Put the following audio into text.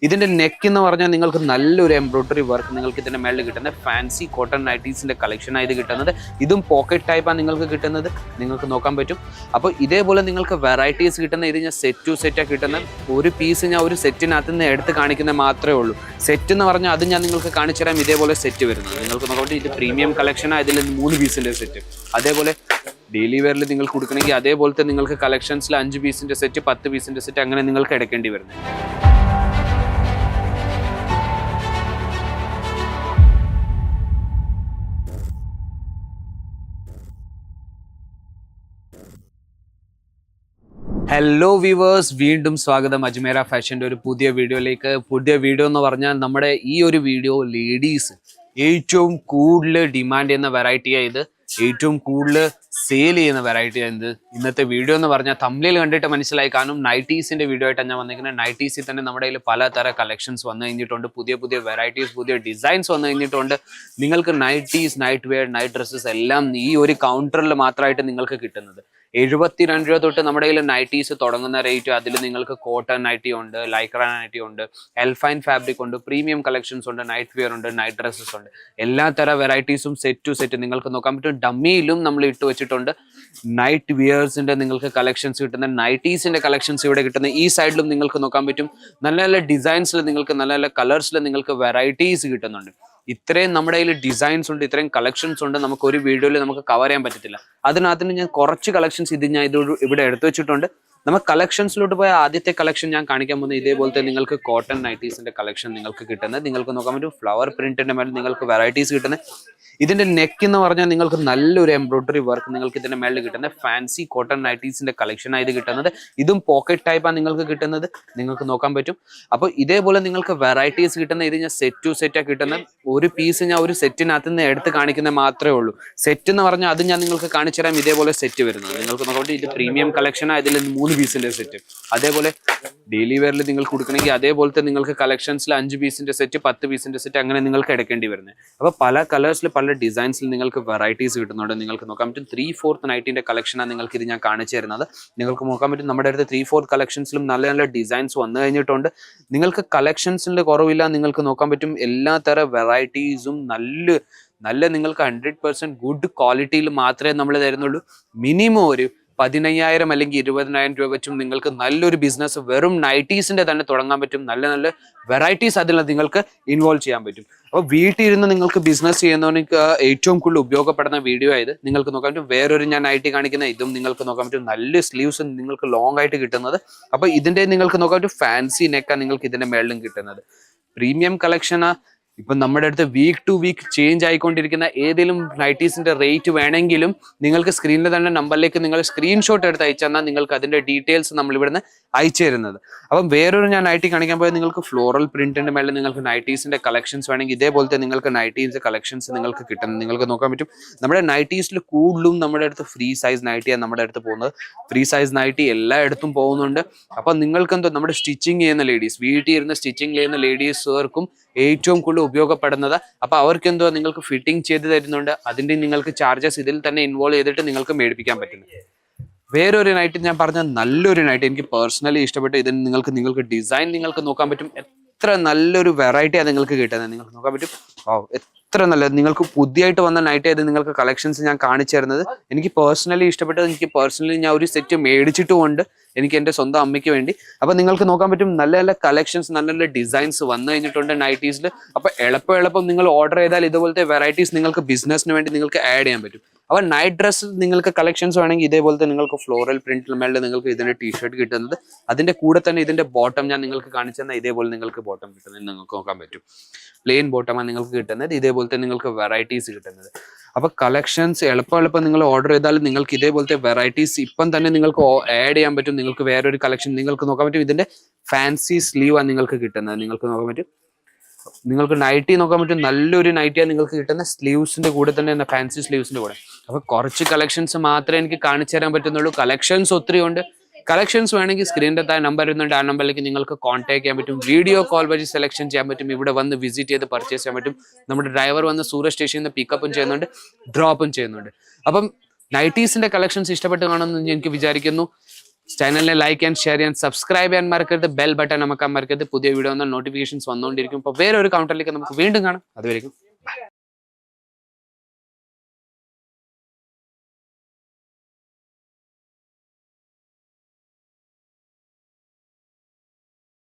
ഇതിന്റെ നെക്ക് എന്ന് പറഞ്ഞാൽ നിങ്ങൾക്ക് നല്ലൊരു എംബ്രോയിഡറി വർക്ക് നിങ്ങൾക്ക് ഇതിന്റെ മേളിൽ കിട്ടുന്നത് ഫാൻസി കോട്ടൺ നൈറ്റീസിന്റെ കളക്ഷനാണ് ഇത് കിട്ടുന്നത്. ഇതും പോക്കറ്റ് ടൈപ്പാണ് നിങ്ങൾക്ക് കിട്ടുന്നത്, നിങ്ങൾക്ക് നോക്കാൻ പറ്റും. അപ്പോൾ ഇതേപോലെ നിങ്ങൾക്ക് വെറൈറ്റീസ് കിട്ടുന്ന ഇത് ഞാൻ സെറ്റ് ടു സെറ്റാണ് കിട്ടുന്നത്. ഒരു പീസ് ഞാൻ ഒരു സെറ്റിനകത്ത് നിന്ന് എടുത്ത് കാണിക്കുന്നത് മാത്രമേ ഉള്ളൂ. സെറ്റ് എന്ന് പറഞ്ഞാൽ അത് ഞാൻ നിങ്ങൾക്ക് കാണിച്ചു തരാം. ഇതേപോലെ സെറ്റ് വരുന്നത് നിങ്ങൾക്ക് നോക്കാൻ പറ്റും. ഇത് പ്രീമിയം കളക്ഷനാണ്. ഇതിൽ 3 പീസിന്റെ സെറ്റ്. അതേപോലെ ഡെയിലി വെയറിൽ നിങ്ങൾക്ക് കൊടുക്കണമെങ്കിൽ അതേപോലത്തെ നിങ്ങൾക്ക് കളക്ഷൻസിൽ 5 പീസിന്റെ സെറ്റ്, 10 പീസിന്റെ സെറ്റ് അങ്ങനെ നിങ്ങൾക്ക് എടുക്കേണ്ടി വരുന്നത്. ഹലോ വ്യൂവേഴ്സ്, വീണ്ടും സ്വാഗതം അജ്മേര ഫാഷൻ്റെ ഒരു പുതിയ വീഡിയോയിലേക്ക്. പുതിയ വീഡിയോ എന്ന് പറഞ്ഞാൽ നമ്മുടെ ഈ ഒരു വീഡിയോ ലേഡീസ് ഏറ്റവും കൂടുതൽ ഡിമാൻഡ് ചെയ്യുന്ന വെറൈറ്റിയാണ്. ഇത് ഏറ്റവും കൂടുതൽ സെയിൽ ചെയ്യുന്ന വെറൈറ്റി ആയത്. ഇന്നത്തെ വീഡിയോ എന്ന് പറഞ്ഞാൽ തമ്മിൽ കണ്ടിട്ട് മനസ്സിലായി കാണും, നൈറ്റീസിന്റെ വീഡിയോ ആയിട്ടാണ് ഞാൻ വന്നിരിക്കുന്നത്. നൈറ്റീസിൽ തന്നെ നമ്മുടെ കയ്യിൽ പലതരം കളക്ഷൻസ് വന്നു കഴിഞ്ഞിട്ടുണ്ട്. പുതിയ പുതിയ വെറൈറ്റീസ്, പുതിയ ഡിസൈൻസ് വന്നു കഴിഞ്ഞിട്ടുണ്ട്. നിങ്ങൾക്ക് nighties, night wear, night dresses എല്ലാം ഈ ഒരു കൗണ്ടറിൽ മാത്രമായിട്ട് നിങ്ങൾക്ക് കിട്ടുന്നത്. 72 രൂപ തൊട്ട് നമ്മുടെ കയ്യിൽ നൈറ്റീസ് തുടങ്ങുന്ന റേറ്റ്. അതിൽ നിങ്ങൾക്ക് കോട്ടൺ നൈറ്റി ഉണ്ട്, ലൈക്ര നൈറ്റി ഉണ്ട്, എൽഫൈൻ ഫാബ്രിക് ഉണ്ട്, പ്രീമിയം കളക്ഷൻസ് ഉണ്ട്, നൈറ്റ് വെയർ ഉണ്ട്, നൈറ്റ് ഡ്രസ്സസ് ഉണ്ട്. എല്ലാ തരം വെറൈറ്റീസും സെറ്റ് ടു സെറ്റ് നിങ്ങൾക്ക് നോക്കാൻ പറ്റും. ഡമ്മിയിലും നമ്മൾ ഇട്ട് വെച്ചിട്ടുണ്ട്. നൈറ്റ് വിയേഴ്സിന്റെ നിങ്ങൾക്ക് കളക്ഷൻസ് കിട്ടുന്ന, നൈറ്റീസിന്റെ കളക്ഷൻസ് ഇവിടെ കിട്ടുന്ന. ഈ സൈഡിലും നിങ്ങൾക്ക് നോക്കാൻ പറ്റും. നല്ല നല്ല ഡിസൈൻസിൽ നിങ്ങൾക്ക്, നല്ല നല്ല കളേഴ്സിൽ നിങ്ങൾക്ക് വെറൈറ്റീസ് കിട്ടുന്നുണ്ട്. ഇത്രയും നമ്മുടെ കയ്യിൽ ഡിസൈൻസ് ഉണ്ട്, ഇത്രയും കളക്ഷൻസ് ഉണ്ട്, നമുക്ക് ഒരു വീഡിയോയിൽ നമുക്ക് കവർ ചെയ്യാൻ പറ്റത്തില്ല. അതിനകത്ത് ഞാൻ കുറച്ച് കളക്ഷൻസ് ഞാൻ ഇവിടെ എടുത്തു വെച്ചിട്ടുണ്ട്. നമ്മൾ കളക്ഷൻസിലോട്ട് പോയ ആദ്യത്തെ കളക്ഷൻ ഞാൻ കാണിക്കാൻ പോകുന്നത് ഇതേപോലത്തെ നിങ്ങൾക്ക് കോട്ടൺ നൈറ്റീസിന്റെ കളക്ഷൻ നിങ്ങൾക്ക് കിട്ടുന്നത്. നിങ്ങൾക്ക് നോക്കാൻ പറ്റും ഫ്ലവർ പ്രിന്റിന്റെ മേലെ നിങ്ങൾക്ക് വെറൈറ്റീസ് കിട്ടുന്നത്. ഇതിന്റെ നെക്ക് എന്ന് പറഞ്ഞാൽ നിങ്ങൾക്ക് നല്ലൊരു എംബ്രോയിഡറി വർക്ക് നിങ്ങൾക്ക് ഇതിന്റെ മേളിൽ കിട്ടുന്നത് ഫാൻസി കോട്ടൺ നൈറ്റീസിന്റെ കളക്ഷനാണ് ഇത് കിട്ടുന്നത്. ഇതും പോക്കറ്റ് ടൈപ്പാണ് നിങ്ങൾക്ക് കിട്ടുന്നത്, നിങ്ങൾക്ക് നോക്കാൻ പറ്റും. അപ്പോൾ ഇതേപോലെ നിങ്ങൾക്ക് വെറൈറ്റീസ് കിട്ടുന്ന ഇത് ഞാൻ സെറ്റ് ടു സെറ്റാണ് കിട്ടുന്നത്. ഒരു പീസ് ഞാൻ ഒരു സെറ്റിനകത്ത് നിന്ന് എടുത്ത് കാണിക്കുന്നത് മാത്രമേ ഉള്ളൂ. സെറ്റ് എന്ന് പറഞ്ഞാൽ അത് ഞാൻ നിങ്ങൾക്ക് കാണിച്ചു തരാം. ഇതേപോലെ സെറ്റ് വരുന്നത് നിങ്ങൾക്ക് നോക്കാൻ പറ്റും. ഇത് പ്രീമിയം കളക്ഷനാണ്. ഇതിൽ 3 പീസിന്റെ സെറ്റ്. അതേപോലെ ഡെയിലി വെയറിൽ നിങ്ങൾക്ക് കൊടുക്കണമെങ്കിൽ അതേപോലത്തെ നിങ്ങൾക്ക് കളക്ഷൻസിൽ 5 പീസിന്റെ സെറ്റ്, 10 പീസിന്റെ സെറ്റ് അങ്ങനെ നിങ്ങൾക്ക് എടുക്കേണ്ടി വരുന്നത്. അപ്പോൾ പല കളേഴ്സിൽ, പല ഡിസൈൻസിൽ നിങ്ങൾക്ക് വെറൈറ്റീസ് കിട്ടുന്നുണ്ട്. നിങ്ങൾക്ക് നോക്കാൻ പറ്റും. 3/4 നൈറ്റിന്റെ കളക്ഷനാണ് നിങ്ങൾക്ക് ഇത് ഞാൻ കാണിച്ചു തരുന്നത്. നിങ്ങൾക്ക് നോക്കാൻ പറ്റും നമ്മുടെ അടുത്ത് 3/4 കളക്ഷൻസിലും നല്ല നല്ല ഡിസൈൻസ് വന്നു കഴിഞ്ഞിട്ടുണ്ട്. നിങ്ങൾക്ക് കളക്ഷൻസിന്റെ കുറവില്ല. നിങ്ങൾക്ക് നോക്കാൻ പറ്റും എല്ലാ തരം വെറൈറ്റീസും നല്ല നിങ്ങൾക്ക് 100% ഗുഡ് ക്വാളിറ്റിയിൽ മാത്രമേ നമ്മൾ തരുന്നുള്ളൂ. മിനിമം ഒരു 15,000 അല്ലെങ്കിൽ 20,000 രൂപ വെച്ചും നിങ്ങൾക്ക് നല്ലൊരു ബിസിനസ് വെറും നൈറ്റീസിന്റെ തന്നെ തുടങ്ങാൻ പറ്റും. നല്ല നല്ല വെറൈറ്റീസ് അതിൽ നിങ്ങൾക്ക് ഇൻവോൾവ് ചെയ്യാൻ പറ്റും. അപ്പോൾ വീട്ടിൽ ഇരുന്ന് നിങ്ങൾക്ക് ബിസിനസ് ചെയ്യുന്നവർക്ക് ഏറ്റവും കൂടുതൽ ഉപയോഗപ്പെടുന്ന വീഡിയോ ആയത്. നിങ്ങൾക്ക് നോക്കാൻ പറ്റും. വേറൊരു ഞാൻ നൈറ്റി കാണിക്കുന്ന ഇതും നിങ്ങൾക്ക് നോക്കാൻ പറ്റും. നല്ല സ്ലീവ്സ് നിങ്ങൾക്ക് ലോങ് ആയിട്ട് കിട്ടുന്നത്. അപ്പോൾ ഇതിന്റെ നിങ്ങൾക്ക് നോക്കാൻ പറ്റും ഫാൻസി നെക്കാണ് നിങ്ങൾക്ക് ഇതിന്റെ മേളിലും കിട്ടുന്നത്. പ്രീമിയം കളക്ഷനാ. ഇപ്പം നമ്മുടെ അടുത്ത് വീക്ക് ടു വീക്ക് ചേഞ്ച് ആയിക്കൊണ്ടിരിക്കുന്ന ഏതെങ്കിലും നൈറ്റീസിന്റെ റേറ്റ് വേണമെങ്കിലും നിങ്ങൾക്ക് സ്ക്രീനിൽ തന്നെ നമ്പറിലേക്ക് നിങ്ങൾ സ്ക്രീൻഷോട്ട് എടുത്ത് അയച്ചു തന്നാൽ നിങ്ങൾക്ക് അതിന്റെ ഡീറ്റെയിൽസ് നമ്മൾ ഇവിടുന്ന് അയച്ചു തരുന്നത്. അപ്പം വേറൊരു ഞാൻ നൈറ്റി കാണിക്കാൻ പോയാൽ നിങ്ങൾക്ക് ഫ്ലോറൽ പ്രിന്റിന്റെ മേലെ നിങ്ങൾക്ക് നൈറ്റീസിന്റെ കളക്ഷൻസ് വേണമെങ്കിൽ ഇതേപോലത്തെ നിങ്ങൾക്ക് നൈറ്റീസിന്റെ കളക്ഷൻസ് നിങ്ങൾക്ക് കിട്ടുന്നത് നിങ്ങൾക്ക് നോക്കാൻ പറ്റും. നമ്മുടെ നൈറ്റീസിൽ കൂടുതലും നമ്മുടെ അടുത്ത് ഫ്രീ സൈസ് നൈറ്റിയാണ് നമ്മുടെ അടുത്ത് പോകുന്നത്. ഫ്രീ സൈസ് നൈറ്റി എല്ലായിടത്തും പോകുന്നുണ്ട്. അപ്പം നിങ്ങൾക്ക് എന്തോ നമ്മുടെ സ്റ്റിച്ചിങ് ചെയ്യുന്ന ലേഡീസ്, വീട്ടിൽ ഇരുന്ന് സ്റ്റിച്ചിങ് ചെയ്യുന്ന ലേഡീസുകാർക്കും ഏറ്റവും കൂടുതൽ ഉപയോഗപ്പെടുന്നത്. അപ്പൊ അവർക്ക് എന്തോ നിങ്ങൾക്ക് ഫിറ്റിംഗ് ചെയ്ത് തരുന്നുണ്ട്. അതിന്റെ നിങ്ങൾക്ക് ചാർജസ് ഇതിൽ തന്നെ ഇൻവോൾവ് ചെയ്തിട്ട് നിങ്ങൾക്ക് മേടിപ്പിക്കാൻ പറ്റുന്നു. വേറൊരു നൈറ്റ് ഞാൻ പറഞ്ഞ നല്ലൊരു നൈറ്റ് എനിക്ക് പേഴ്സണലി ഇഷ്ടപ്പെട്ടു. ഇതിന് നിങ്ങൾക്ക് ഡിസൈൻ നിങ്ങൾക്ക് നോക്കാൻ പറ്റും. എത്ര നല്ലൊരു വെറൈറ്റിയാണ് നിങ്ങൾക്ക് കിട്ടുന്നത് നിങ്ങൾക്ക് നോക്കാൻ പറ്റും. എത്ര നല്ലത്. നിങ്ങൾക്ക് പുതിയതായിട്ട് വന്ന നൈറ്റ് ആയത് നിങ്ങൾക്ക് കളക്ഷൻസ് ഞാൻ കാണിച്ചു തരുന്നത്. എനിക്ക് പേഴ്സണലി ഇഷ്ടപ്പെട്ടത്. എനിക്ക് പേഴ്സണലി ഞാൻ ഒരു സെറ്റ് മേടിച്ചിട്ടുമുണ്ട് എനിക്ക് എൻ്റെ സ്വന്തം അമ്മയ്ക്ക് വേണ്ടി. അപ്പൊ നിങ്ങൾക്ക് നോക്കാൻ പറ്റും നല്ല നല്ല കളക്ഷൻസ്, നല്ല നല്ല ഡിസൈൻസ് വന്നു കഴിഞ്ഞിട്ടുണ്ട് നൈറ്റീസിൽ. അപ്പൊ എളുപ്പം നിങ്ങൾ ഓർഡർ ചെയ്താൽ ഇതുപോലത്തെ വെറൈറ്റീസ് നിങ്ങൾക്ക് ബിസിനസ്സിന് വേണ്ടി നിങ്ങൾക്ക് ആഡ് ചെയ്യാൻ പറ്റും. അപ്പൊ നൈറ്റ് ഡ്രസ്സ് നിങ്ങൾക്ക് കളക്ഷൻസ് വേണമെങ്കിൽ ഇതേപോലത്തെ നിങ്ങൾക്ക് ഫ്ലോറൽ പ്രിന്റിൽ മേളിൽ നിങ്ങൾക്ക് ഇതിന്റെ ടീഷർട്ട് കിട്ടുന്നത്. അതിന്റെ കൂടെ തന്നെ ഇതിന്റെ ബോട്ടം ഞാൻ നിങ്ങൾക്ക് കാണിച്ചു തന്നാൽ ഇതേപോലെ നിങ്ങൾക്ക് ബോട്ടം കിട്ടുന്നത് നിങ്ങൾക്ക് നോക്കാൻ പറ്റും. പ്ലെയിൻ ബോട്ടമാണ് നിങ്ങൾക്ക് കിട്ടുന്നത്. ഇതേപോലത്തെ നിങ്ങൾക്ക് വെറൈറ്റീസ് കിട്ടുന്നത്. അപ്പൊ കളക്ഷൻസ് എളുപ്പം നിങ്ങൾ ഓർഡർ ചെയ്താൽ നിങ്ങൾക്ക് ഇതേപോലത്തെ വെറൈറ്റീസ് ഇപ്പം തന്നെ നിങ്ങൾക്ക് ആഡ് ചെയ്യാൻ പറ്റും. നിങ്ങൾക്ക് വേറൊരു കളക്ഷൻ നിങ്ങൾക്ക് നോക്കാൻ പറ്റും. ഇതിന്റെ ഫാൻസി സ്ലീവ് ആണ് നിങ്ങൾക്ക് കിട്ടുന്നത്. നിങ്ങൾക്ക് നോക്കാൻ പറ്റും. നിങ്ങൾക്ക് നൈറ്റി നോക്കാൻ പറ്റും. നല്ലൊരു നൈറ്റിയാണ് നിങ്ങൾക്ക് കിട്ടുന്ന. സ്ലീവ്സിന്റെ കൂടെ തന്നെ ഫാൻസി സ്ലീവ്സിന്റെ കൂടെ. അപ്പൊ കുറച്ച് കളക്ഷൻസ് മാത്രമേ എനിക്ക് കാണിച്ചു തരാൻ പറ്റുന്നുള്ളൂ. കളക്ഷൻസ് ഒത്തിരി ഉണ്ട്. കളക്ഷൻസ് വേണമെങ്കിൽ സ്ക്രീനിന്റെ താഴെ നമ്പർ വരുന്നുണ്ട്. ആ നമ്പറിലേക്ക് നിങ്ങൾക്ക് കോൺടാക്ട് ചെയ്യാൻ പറ്റും. വീഡിയോ കോൾ വഴി സെലക്ഷൻ ചെയ്യാൻ പറ്റും. ഇവിടെ വന്ന് വിസിറ്റ് ചെയ്ത് പർച്ചേസ് ചെയ്യാൻ പറ്റും. നമ്മുടെ ഡ്രൈവർ വന്ന് സൂരത് സ്റ്റേഷനിൽ നിന്ന് പിക്കപ്പും ചെയ്യുന്നുണ്ട്, ഡ്രോപ്പും ചെയ്യുന്നുണ്ട്. അപ്പം നൈറ്റീസിന്റെ കളക്ഷൻസ് ഇഷ്ടപ്പെട്ട് കാണുമെന്ന് എനിക്ക് വിചാരിക്കുന്നു. ചാനലിനെ ലൈക്ക് ആൻഡ് ഷെയർ ചെയ്യാൻ സബ്സ്ക്രൈബ് ചെയ്യാൻ മറക്കരുത്. ബെൽ ബട്ടൺ നമുക്ക് മറക്കരുത്. പുതിയ വീഡിയോ വന്നാൽ നോട്ടിഫിക്കേഷൻസ് വന്നുകൊണ്ടിരിക്കും. അപ്പോൾ വേറെ ഒരു കൗണ്ടറിലേക്ക് നമുക്ക് വീണ്ടും കാണാം. അതുവരെയും